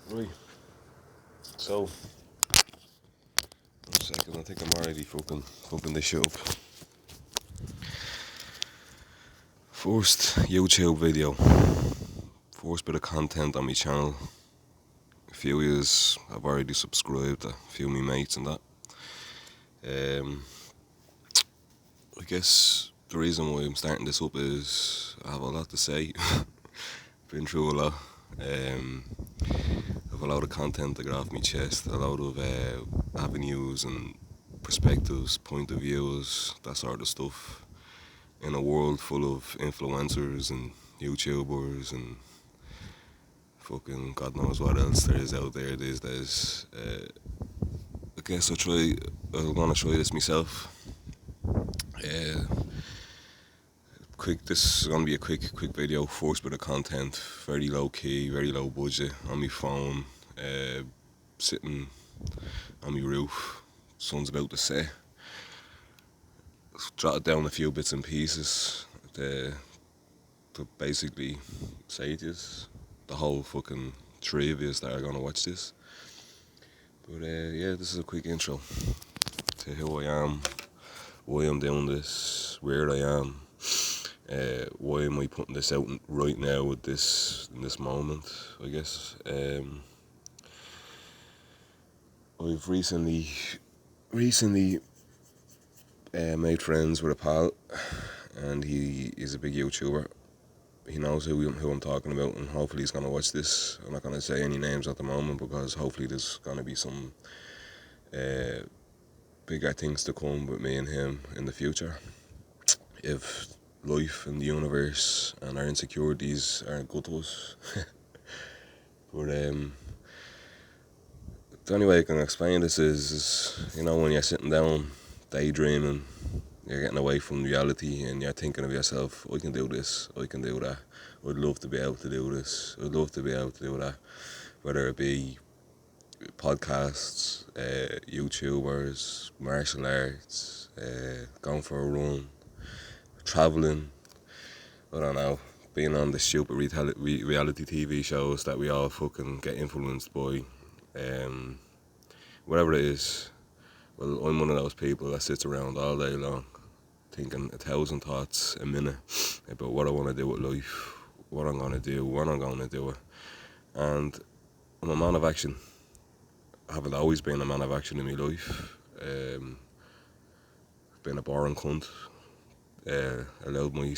Right, so, 1 second, I think I'm already fucking this shit up. First YouTube video, first bit of content on my channel. A few years I've already subscribed, a few of my mates and that. I guess the reason why I'm starting this up is I have a lot to say. Been through a lot. I have a lot of content to get off my chest, a lot of avenues and perspectives, point of views, that sort of stuff. In a world full of influencers and YouTubers and fucking God knows what else there is out there these days. I guess I'm gonna try this myself. Uh, this is gonna be a quick video, first bit of content, very low key, very low budget, on my phone, sitting on my roof, sun's about to set. Jotted down a few bits and pieces to basically say to you, the whole fucking three of you that are gonna watch this. But yeah, this is a quick intro to who I am, why I'm doing this, where I am, why am I putting this out right now in this moment, I guess. I've recently made friends with a pal, and he is a big YouTuber. He knows who I'm talking about, and hopefully he's gonna watch this. I'm not gonna say any names at the moment because hopefully there's gonna be some bigger things to come with me and him in the future. If life and the universe and our insecurities aren't good to us. But the only way I can explain this is when you're sitting down daydreaming, you're getting away from reality and you're thinking of yourself, I can do this, I can do that, I'd love to be able to do this, I'd love to be able to do that, whether it be podcasts, YouTubers, martial arts, going for a run, travelling, I don't know, being on the stupid reality TV shows that we all fucking get influenced by, whatever it is. Well, I'm one of those people that sits around all day long thinking 1,000 thoughts a minute about what I want to do with life, what I'm going to do, when I'm going to do it. And I'm a man of action. I haven't always been a man of action in my life. Been a boring cunt. Allowed my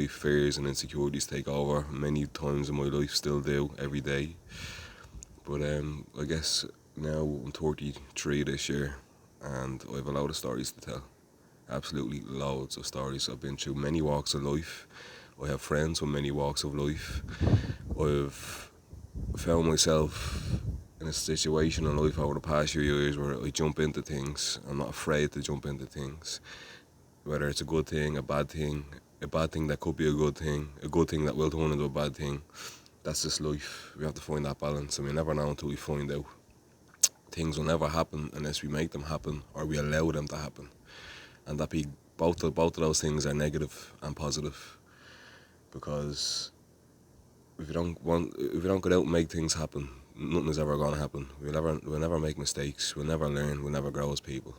fears and insecurities take over many times in my life, still do, every day. But I guess now I'm 33 this year, and I have a lot of stories to tell. Absolutely loads of stories. I've been through many walks of life. I have friends with many walks of life. I've found myself in a situation in life over the past few years where I jump into things. I'm not afraid to jump into things. Whether it's a good thing, a bad thing that could be a good thing that will turn into a bad thing. That's just life. We have to find that balance, and we never know until we find out. Things will never happen unless we make them happen or we allow them to happen. And that be both of those things are negative and positive. Because if you don't get out and make things happen, nothing is ever gonna happen. We'll never make mistakes, we'll never learn, we'll never grow as people.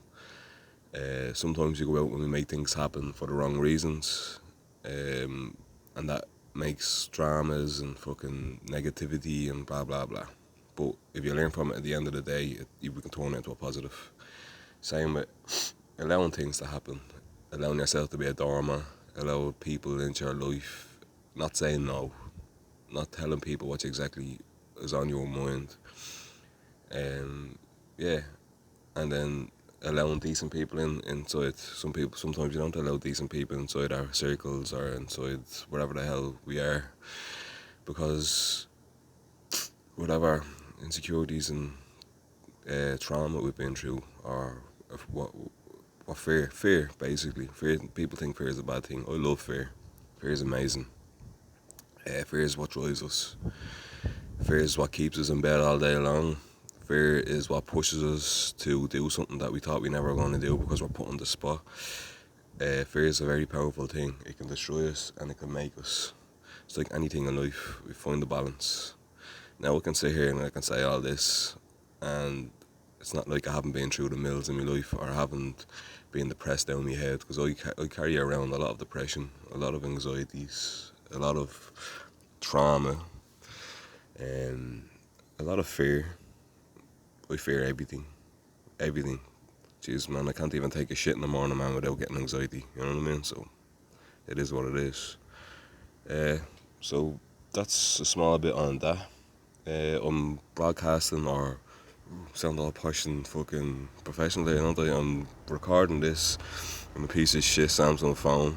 Sometimes you go out and we make things happen for the wrong reasons, and that makes dramas and fucking negativity and blah blah blah. But if you learn from it at the end of the day, we can turn it into a positive. Same with allowing things to happen, allowing yourself to be a doormat, allow people into your life, not saying no, not telling people what exactly is on your mind. Yeah, and then allowing decent people inside. Sometimes you don't allow decent people inside our circles or inside wherever the hell we are, because whatever insecurities and trauma we've been through, or what fear basically. Fear. People think fear is a bad thing. I love fear. Fear is amazing. Fear is what drives us. Fear is what keeps us in bed all day long. Fear is what pushes us to do something that we thought we never were going to do because we're put on the spot. Fear is a very powerful thing. It can destroy us and it can make us. It's like anything in life, we find the balance. Now I can sit here and I can say all this, and it's not like I haven't been through the mills in my life or I haven't been depressed down my head, because I carry around a lot of depression, a lot of anxieties, a lot of trauma, and a lot of fear. I fear everything, everything. Jeez, man, I can't even take a shit in the morning, man, without getting anxiety. You know what I mean? So it is what it is. Uh, so that's a small bit on that. I'm broadcasting or sound all posh and fucking professional there, don't I? I'm recording this on a piece of shit Samsung phone.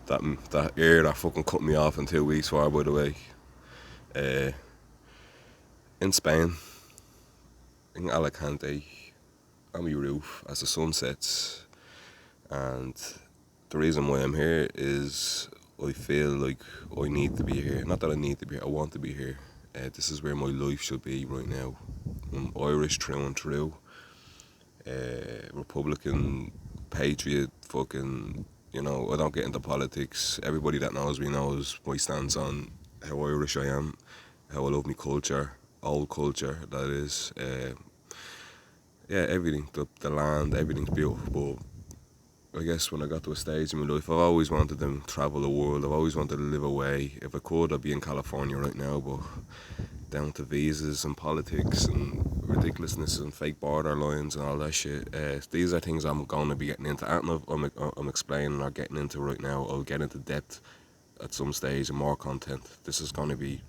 That fucking cut me off in 2 weeks for, by the way. Uh, in Spain, in Alicante, on my roof as the sun sets, and the reason why I'm here is I feel like I need to be here. Not that I need to be here, I want to be here. This is where my life should be right now. I'm Irish through and through. Republican, patriot, fucking, I don't get into politics. Everybody that knows me knows my stance on how Irish I am, how I love my culture, old culture, that is. Yeah, everything, the land, everything's beautiful. But I guess when I got to a stage in my life, I've always wanted to travel the world. I've always wanted to live away. If I could, I'd be in California right now, but down to visas and politics and ridiculousness and fake border lines and all that shit. These are things I'm going to be getting into. I'm explaining or getting into right now. I'll get into depth at some stage and more content. This is going to be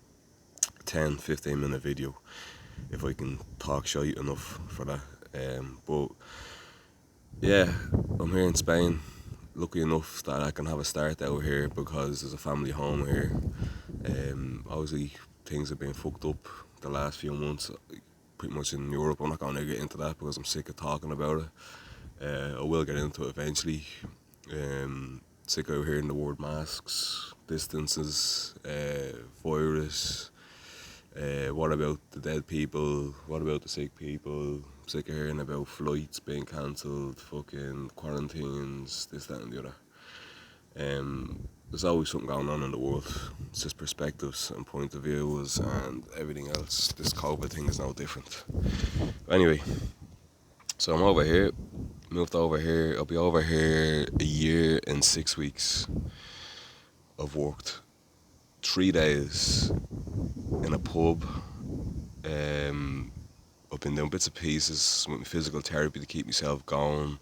a 10-15 minute video if I can talk shite enough for that. But yeah, I'm here in Spain. Lucky enough that I can have a start out here because there's a family home here. Obviously, things have been fucked up the last few months, pretty much in Europe. I'm not going to get into that because I'm sick of talking about it. I will get into it eventually. Sick of hearing the word masks, distances, virus. What about the dead people? What about the sick people? Sick of hearing about flights being cancelled, fucking quarantines, this, that and the other. There's always something going on in the world. It's just perspectives and point of views and everything else. This COVID thing is no different. But anyway, so I'm over here, moved over here. I'll be over here a year and 6 weeks. I've worked 3 days in a pub. I've been doing bits and pieces with my physical therapy to keep myself going.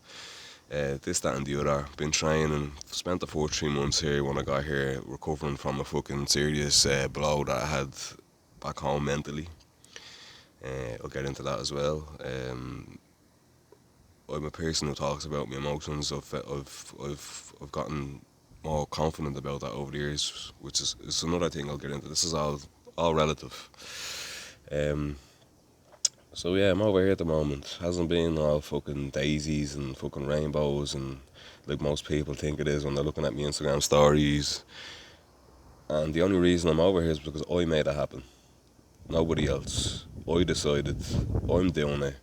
This, that and the other. Been training. Spent the first 3 months here when I got here recovering from a fucking serious blow that I had back home mentally. I'll get into that as well. I'm a person who talks about my emotions. I've gotten more confident about that over the years, which is another thing I'll get into. This is all relative. So yeah, I'm over here at the moment. Hasn't been all fucking daisies and fucking rainbows and like most people think it is when they're looking at my Instagram stories. And the only reason I'm over here is because I made it happen. Nobody else. I decided. I'm doing it.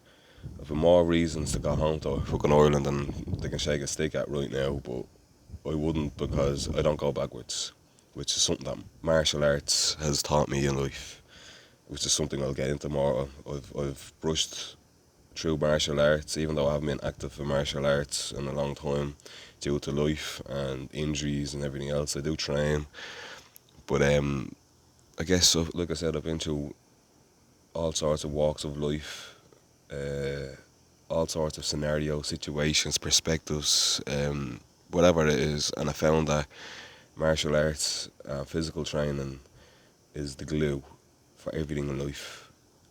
I've more reasons to go home to fucking Ireland than they can shake a stick at right now, but I wouldn't because I don't go backwards, which is something that martial arts has taught me in life, which is something I'll get into more. I've brushed through martial arts, even though I haven't been active in martial arts in a long time due to life and injuries and everything else. I do train, but I guess, so, like I said, I've been through all sorts of walks of life, all sorts of scenarios, situations, perspectives, whatever it is, and I found that martial arts, physical training is the glue for everything in life,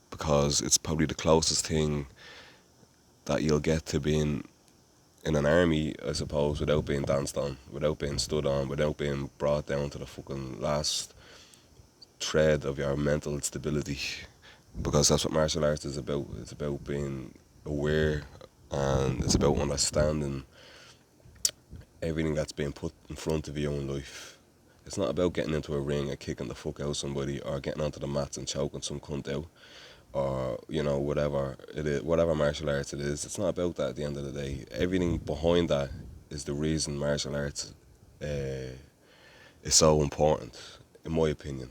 because it's probably the closest thing that you'll get to being in an army, I suppose, without being danced on, without being stood on, without being brought down to the fucking last thread of your mental stability, because that's what martial arts is about. It's about being aware, and it's about understanding everything that's being put in front of you in life. It's not about getting into a ring and kicking the fuck out of somebody, or getting onto the mats and choking some cunt out, or whatever it is, whatever martial arts it is. It's not about that at the end of the day. Everything behind that is the reason martial arts is so important. in my opinion.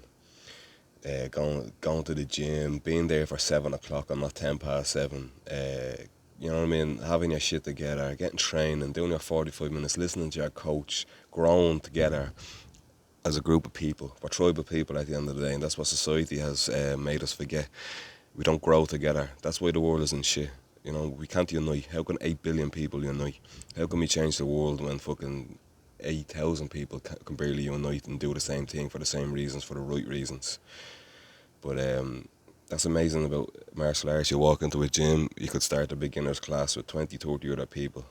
Going to the gym, being there for 7 o'clock and not 7:10. You know what I mean? Having your shit together, getting trained and doing your 45 minutes, listening to your coach, growing together as a group of people. We're tribal people at the end of the day, and that's what society has made us forget. We don't grow together. That's why the world is in shit. You know, we can't unite. How can 8 billion people unite? How can we change the world when fucking 8,000 people can barely unite and do the same thing for the same reasons, for the right reasons? But that's amazing about martial arts. You walk into a gym, you could start a beginner's class with 20, 30 other people,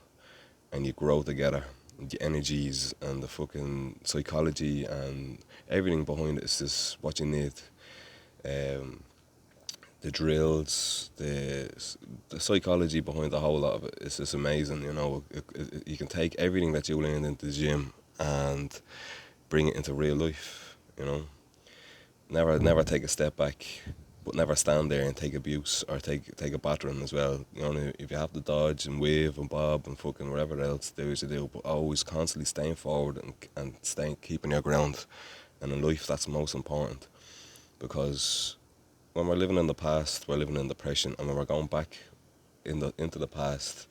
and you grow together. The energies and the fucking psychology and everything behind it is just what you need. The drills, the psychology behind the whole lot of it is just amazing. You know, you can take everything that you learned into the gym and bring it into real life. You know, never take a step back, but never stand there and take abuse or take a battering as well. You know, if you have to dodge and wave and bob and fucking whatever else do as you do, but always constantly staying forward and keeping your ground. And in life, that's most important, because when we're living in the past, we're living in the present, and when we're going back into the past,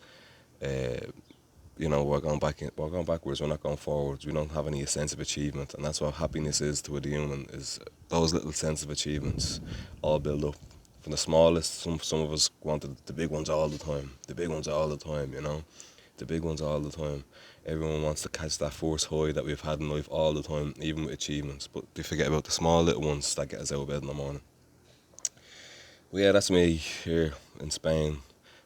you know, we're going backwards. We're not going forwards. We don't have any sense of achievement, and that's what happiness is to a human. Is those little sense of achievements, all build up from the smallest. Some of us wanted the big ones all the time. The big ones all the time. You know, the big ones all the time. Everyone wants to catch that first high that we've had in life all the time, even with achievements. But they forget about the small little ones that get us out of bed in the morning. Well, yeah, that's me here in Spain.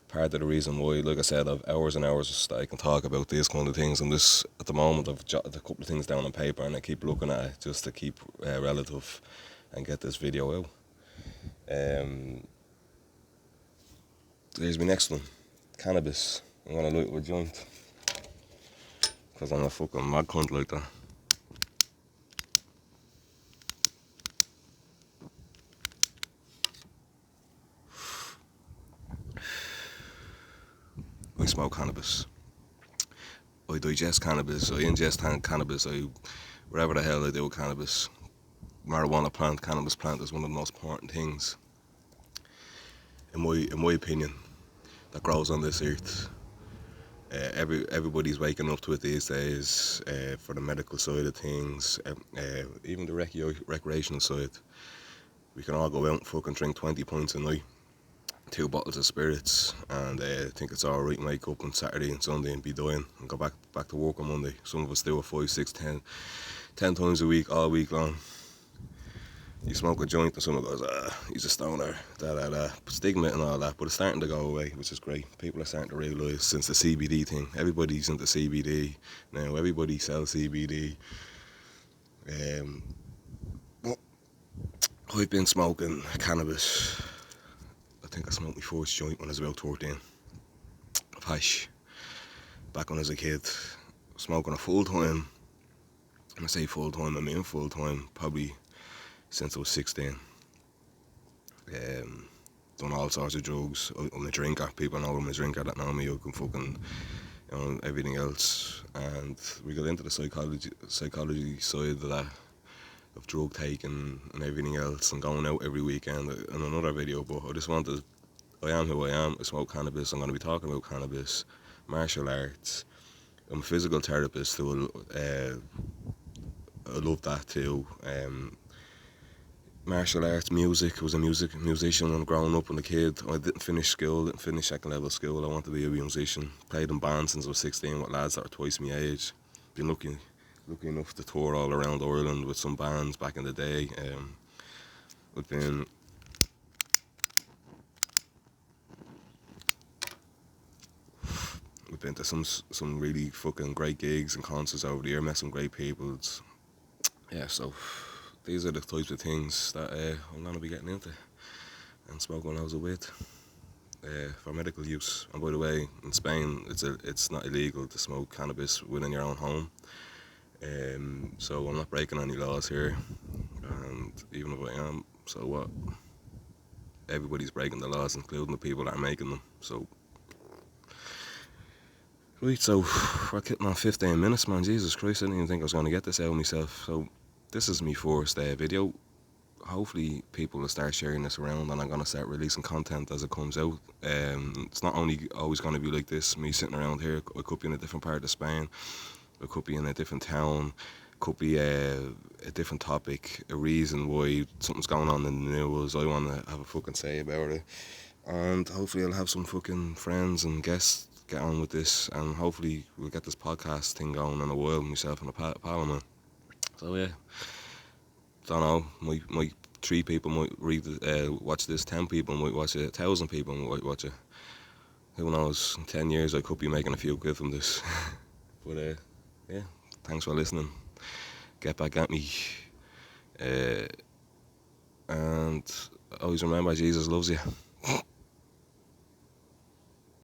Part of the reason why, like I said, I've hours and hours that I can talk about these kind of things. And this, at the moment, I've jotted a couple of things down on paper, and I keep looking at it just to keep relative and get this video out. There's my next one, cannabis. I'm gonna light a joint because I'm a fucking mad cunt like that. I smoke cannabis. I digest cannabis. I ingest cannabis. Whatever the hell I do with cannabis. Marijuana plant, cannabis plant is one of the most important things, in my opinion, that grows on this earth. Everybody's waking up to it these days, for the medical side of things, even the recreational side. We can all go out and fucking drink 20 pints a night, 2 bottles of spirits, and think it's alright, and wake up on Saturday and Sunday and be dying and go back to work on Monday. Some of us do it 5, 6, 10 times a week, all week long. You smoke a joint and someone goes, he's a stoner, stigma and all that, but it's starting to go away, which is great. People are starting to realise, since the CBD thing, everybody's into CBD now, everybody sells CBD. But I've been smoking cannabis. I think I smoked my first joint when I was about 13, of hash, back when I was a kid. Smoking a full time, and I say full time, I mean full time, probably since I was 16. Done all sorts of drugs. I'm a drinker. People know I'm a drinker that know me. I can fucking, you know, everything else. And we got into the psychology side of that, of drug taking and everything else, and going out every weekend in another video. But I am who I am. I smoke cannabis. I'm going to be talking about cannabis, martial arts. I'm a physical therapist, so I love that too. Martial arts, music. I was a musician when growing up when a kid. I didn't finish school, didn't finish second level school. I wanted to be a musician. Played in bands since I was 16 with lads that are twice my age. Been lucky enough to tour all around Ireland with some bands back in the day. We've been to some really fucking great gigs and concerts over the year. Met some great people. Yeah, so these are the types of things that I'm going to be getting into and smoking when I was a wit, for medical use. And by the way, in Spain, it's not illegal to smoke cannabis within your own home. So I'm not breaking any laws here, and even if I am, so what? Everybody's breaking the laws, including the people that are making them. So, right, so we're getting on 15 minutes, man. Jesus Christ, I didn't even think I was going to get this out of myself. So this is my first video. Hopefully people will start sharing this around, and I'm gonna start releasing content as it comes out. It's not only always gonna be like this, me sitting around here. I could be in a different part of Spain. I could be in a different town. Could be a different topic, a reason why something's going on in the news. I want to have a fucking say about it, and hopefully I'll have some fucking friends and guests get on with this, and hopefully we'll get this podcast thing going in a while. Myself and a pal of mine. So yeah, don't know. Might 3 people might watch this. 10 people might watch it. 1,000 people might watch it. Who knows? In 10 years, I could be making a few quid from this. But yeah, thanks for listening. Get back at me. And always remember, Jesus loves you.